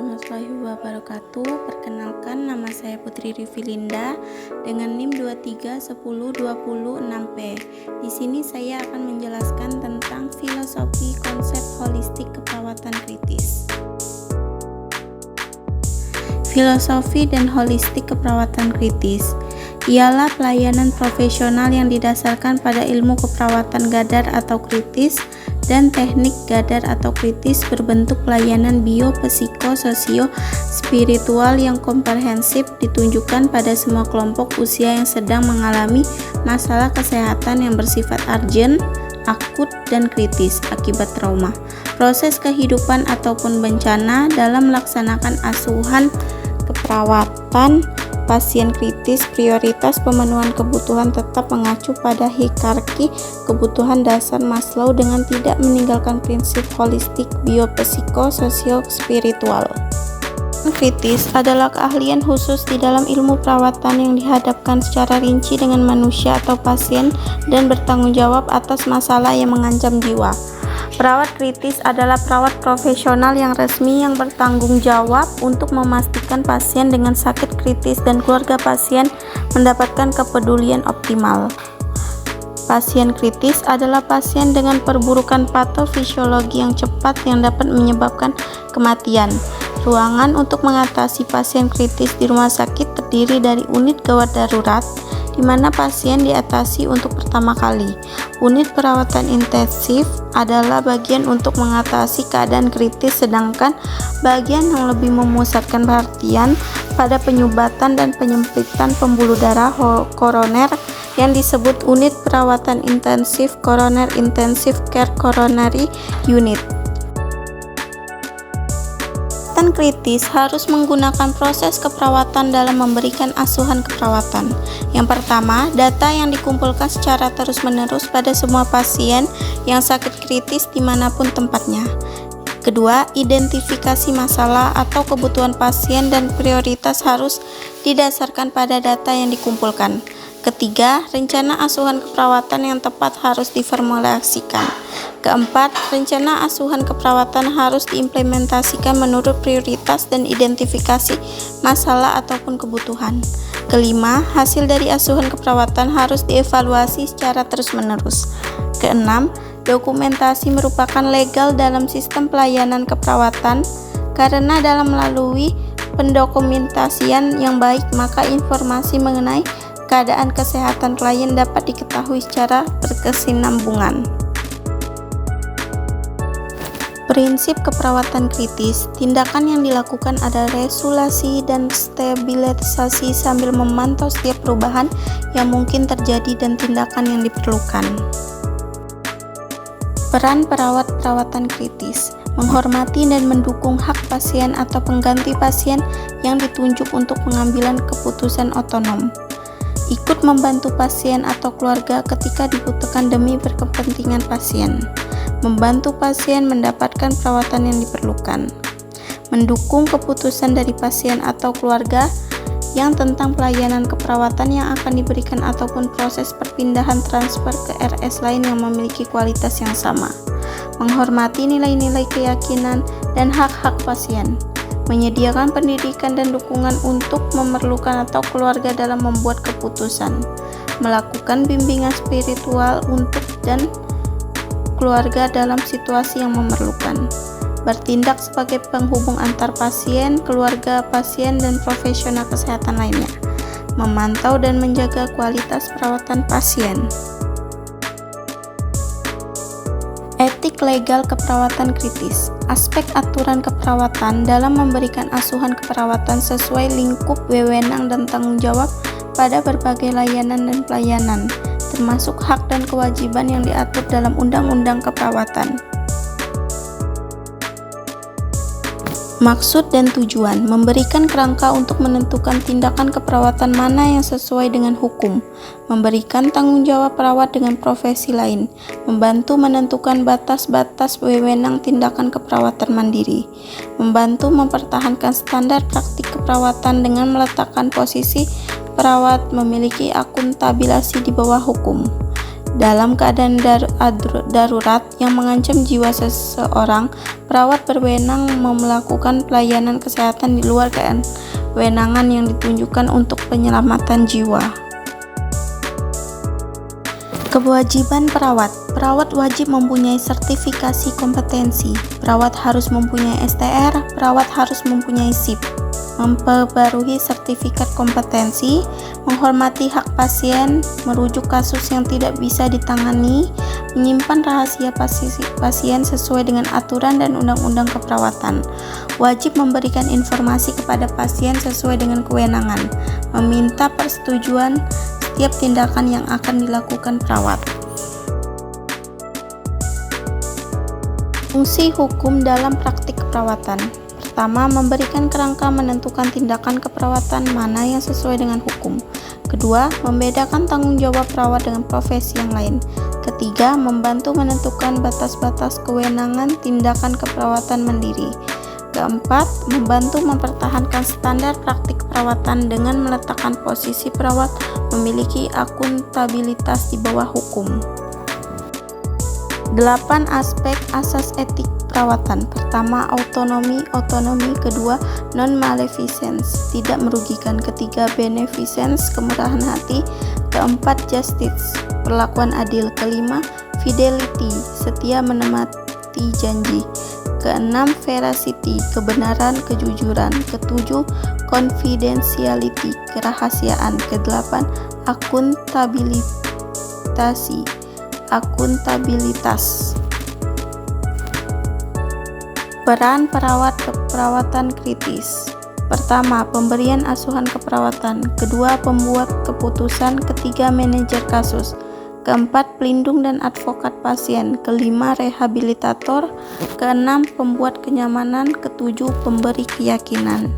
warahmatullahi wabarakatuh. Perkenalkan, nama saya Putri Rivilinda dengan NIM 23102006P. Di sini saya akan menjelaskan tentang filosofi konsep holistik keperawatan kritis. Filosofi dan holistik keperawatan kritis ialah pelayanan profesional yang didasarkan pada ilmu keperawatan gadar atau kritis dan teknik gadar atau kritis berbentuk pelayanan bio-psiko-sosio-spiritual yang komprehensif, ditunjukkan pada semua kelompok usia yang sedang mengalami masalah kesehatan yang bersifat urgent, akut, dan kritis akibat trauma, proses kehidupan ataupun bencana. Dalam melaksanakan asuhan keperawatan pasien kritis, prioritas pemenuhan kebutuhan tetap mengacu pada hierarki kebutuhan dasar Maslow dengan tidak meninggalkan prinsip holistik bio-psiko-sosio-spiritual. Kritis adalah keahlian khusus di dalam ilmu perawatan yang dihadapkan secara rinci dengan manusia atau pasien dan bertanggung jawab atas masalah yang mengancam jiwa. Perawat kritis adalah perawat profesional yang resmi yang bertanggung jawab untuk memastikan pasien dengan sakit kritis dan keluarga pasien mendapatkan kepedulian optimal. Pasien kritis adalah pasien dengan perburukan patofisiologi yang cepat yang dapat menyebabkan kematian. Ruangan untuk mengatasi pasien kritis di rumah sakit terdiri dari unit gawat darurat, di mana pasien diatasi untuk pertama kali. Unit perawatan intensif adalah bagian untuk mengatasi keadaan kritis, sedangkan bagian yang lebih memusatkan perhatian pada penyumbatan dan penyempitan pembuluh darah koroner yang disebut unit perawatan intensif Coroner Intensive Care Coronary Unit. Perawatan kritis harus menggunakan proses keperawatan dalam memberikan asuhan keperawatan. Yang pertama, data yang dikumpulkan secara terus-menerus pada semua pasien yang sakit kritis dimanapun tempatnya. Kedua, identifikasi masalah atau kebutuhan pasien dan prioritas harus didasarkan pada data yang dikumpulkan. Ketiga, rencana asuhan keperawatan yang tepat harus diformulasikan. Keempat, rencana asuhan keperawatan harus diimplementasikan menurut prioritas dan identifikasi masalah ataupun kebutuhan. Kelima, hasil dari asuhan keperawatan harus dievaluasi secara terus-menerus. Keenam, dokumentasi merupakan legal dalam sistem pelayanan keperawatan, karena dalam melalui pendokumentasian yang baik, maka informasi mengenai keadaan kesehatan klien dapat diketahui secara berkesinambungan. Prinsip keperawatan kritis, tindakan yang dilakukan adalah resolusi dan stabilisasi sambil memantau setiap perubahan yang mungkin terjadi dan tindakan yang diperlukan. Peran perawat perawatan kritis, menghormati dan mendukung hak pasien atau pengganti pasien yang ditunjuk untuk pengambilan keputusan otonom. Ikut membantu pasien atau keluarga ketika dibutuhkan demi berkepentingan pasien. Membantu pasien mendapatkan perawatan yang diperlukan. Mendukung keputusan dari pasien atau keluarga yang tentang pelayanan keperawatan yang akan diberikan ataupun proses perpindahan transfer ke RS lain yang memiliki kualitas yang sama. Menghormati nilai-nilai keyakinan dan hak-hak pasien. Menyediakan pendidikan dan dukungan untuk memerlukan atau keluarga dalam membuat keputusan. Melakukan bimbingan spiritual untuk dan keluarga dalam situasi yang memerlukan. Bertindak sebagai penghubung antar pasien, keluarga pasien, dan profesional kesehatan lainnya. Memantau dan menjaga kualitas perawatan pasien. Etik legal keperawatan kritis, aspek aturan keperawatan dalam memberikan asuhan keperawatan sesuai lingkup wewenang dan tanggung jawab pada berbagai layanan dan pelayanan, termasuk hak dan kewajiban yang diatur dalam Undang-Undang Keperawatan. Maksud dan tujuan, memberikan kerangka untuk menentukan tindakan keperawatan mana yang sesuai dengan hukum, memberikan tanggung jawab perawat dengan profesi lain, membantu menentukan batas-batas wewenang tindakan keperawatan mandiri, membantu mempertahankan standar praktik keperawatan dengan meletakkan posisi perawat memiliki akuntabilitas di bawah hukum. Dalam keadaan darurat yang mengancam jiwa seseorang, perawat Perawat berwenang melakukan pelayanan kesehatan di luar kewenangan yang ditunjukkan untuk penyelamatan jiwa. Kewajiban perawat. Perawat wajib mempunyai sertifikasi kompetensi. Perawat harus mempunyai STR. Perawat harus mempunyai SIP. Memperbarui sertifikat kompetensi, menghormati hak pasien, merujuk kasus yang tidak bisa ditangani, menyimpan rahasia pasien sesuai dengan aturan dan undang-undang keperawatan. Wajib memberikan informasi kepada pasien sesuai dengan kewenangan, meminta persetujuan setiap tindakan yang akan dilakukan perawat. Fungsi hukum dalam praktik keperawatan. Pertama, memberikan kerangka menentukan tindakan keperawatan mana yang sesuai dengan hukum. Kedua, membedakan tanggung jawab perawat dengan profesi yang lain. Ketiga, membantu menentukan batas-batas kewenangan tindakan keperawatan mandiri. Keempat, membantu mempertahankan standar praktik keperawatan dengan meletakkan posisi perawat memiliki akuntabilitas di bawah hukum. 8 aspek asas etik perawatan. Pertama, autonomi. Kedua, non-maleficence, tidak merugikan. Ketiga, beneficence, kemurahan hati. Keempat, justice, perlakuan adil. Kelima, fidelity, setia menepati janji. Keenam, veracity, kebenaran, kejujuran. Ketujuh, confidentiality, kerahasiaan. Kedelapan, akuntabilitas. Peran perawat keperawatan kritis. Pertama, pemberian asuhan keperawatan. Kedua, pembuat keputusan. Ketiga, manajer kasus. Keempat, pelindung dan advokat pasien. Kelima, rehabilitator. Keenam, pembuat kenyamanan. Ketujuh, pemberi keyakinan.